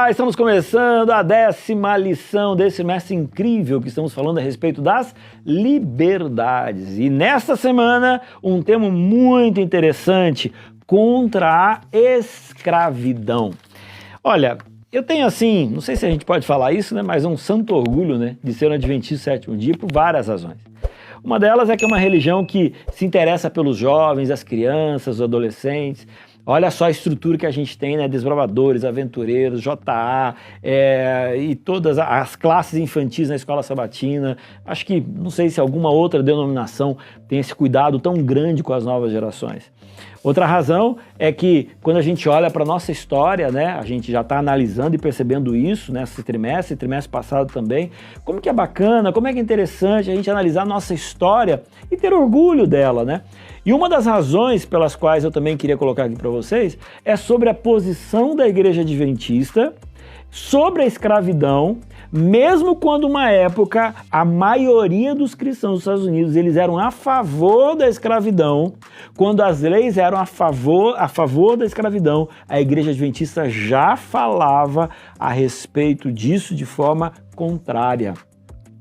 Olá, estamos começando a 10ª lição desse semestre incrível que estamos falando a respeito das liberdades. E nesta semana, um tema muito interessante, contra a escravidão. Olha, eu tenho assim, não sei se a gente pode falar isso, né, mas um santo orgulho, né, de ser um adventista do sétimo dia por várias razões. Uma delas é que é uma religião que se interessa pelos jovens, as crianças, os adolescentes. Olha só a estrutura que a gente tem, né? Desbravadores, aventureiros, JA e todas as classes infantis na escola sabatina. Acho que, não sei se alguma outra denominação tem esse cuidado tão grande com as novas gerações. Outra razão é que quando a gente olha para a nossa história, né, a gente já está analisando e percebendo isso nesse trimestre passado também, como que é bacana, como é que é interessante a gente analisar a nossa história e ter orgulho dela, né? E uma das razões pelas quais eu também queria colocar aqui para vocês é sobre a posição da Igreja Adventista sobre a escravidão, mesmo quando uma época a maioria dos cristãos dos Estados Unidos eles eram a favor da escravidão, quando as leis eram a favor da escravidão, a Igreja Adventista já falava a respeito disso de forma contrária.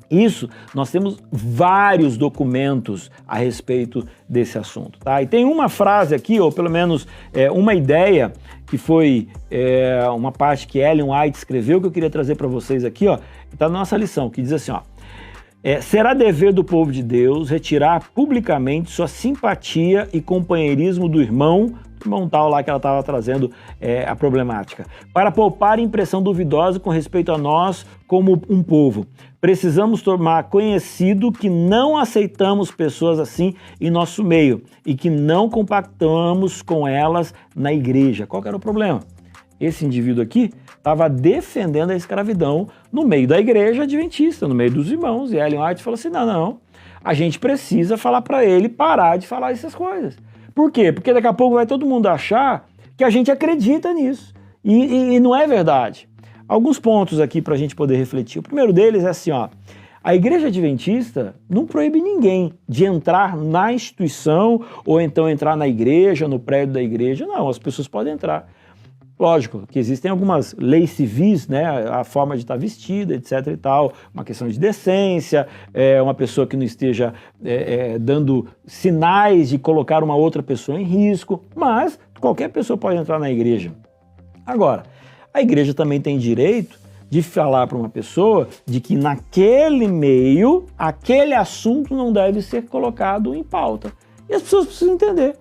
Isso, nós temos vários documentos a respeito desse assunto, tá? E tem uma frase aqui, ou pelo menos uma ideia, que foi uma parte que Ellen White escreveu, que eu queria trazer para vocês aqui, ó, está na nossa lição, que diz assim, ó, será dever do povo de Deus retirar publicamente sua simpatia e companheirismo do irmão tal lá que ela estava trazendo a problemática, para poupar impressão duvidosa com respeito a nós como um povo. Precisamos tomar conhecido que não aceitamos pessoas assim em nosso meio e que não compactamos com elas na igreja. Qual que era o problema? Esse indivíduo aqui estava defendendo a escravidão no meio da igreja adventista, no meio dos irmãos, e Ellen White falou assim, não, a gente precisa falar para ele parar de falar essas coisas. Por quê? Porque daqui a pouco vai todo mundo achar que a gente acredita nisso. E não é verdade. Alguns pontos aqui para a gente poder refletir. O primeiro deles é assim, ó, a Igreja Adventista não proíbe ninguém de entrar na instituição ou então entrar na igreja, no prédio da igreja. Não, as pessoas podem entrar. Lógico que existem algumas leis civis, né, a forma de estar vestida, etc e tal, uma questão de decência, uma pessoa que não esteja dando sinais de colocar uma outra pessoa em risco, mas qualquer pessoa pode entrar na igreja. Agora, a igreja também tem direito de falar para uma pessoa de que naquele meio, aquele assunto não deve ser colocado em pauta. E as pessoas precisam entender.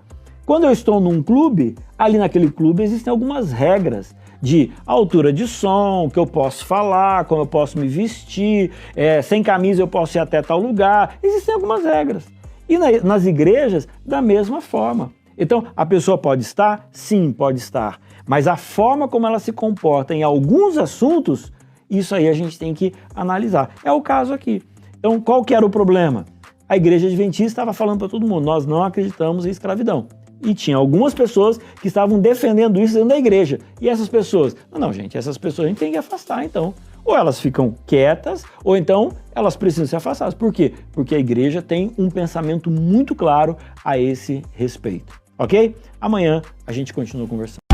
Quando eu estou num clube, ali naquele clube existem algumas regras de altura de som, que eu posso falar, como eu posso me vestir, sem camisa eu posso ir até tal lugar. Existem algumas regras. E nas igrejas, da mesma forma. Então, a pessoa pode estar? Sim, pode estar. Mas a forma como ela se comporta em alguns assuntos, isso aí a gente tem que analisar. É o caso aqui. Então, qual que era o problema? A Igreja Adventista estava falando para todo mundo, nós não acreditamos em escravidão. E tinha algumas pessoas que estavam defendendo isso dentro da igreja. E essas pessoas? Não, gente, essas pessoas a gente tem que afastar, então. Ou elas ficam quietas, ou então elas precisam ser afastadas. Por quê? Porque a igreja tem um pensamento muito claro a esse respeito. Ok? Amanhã a gente continua conversando.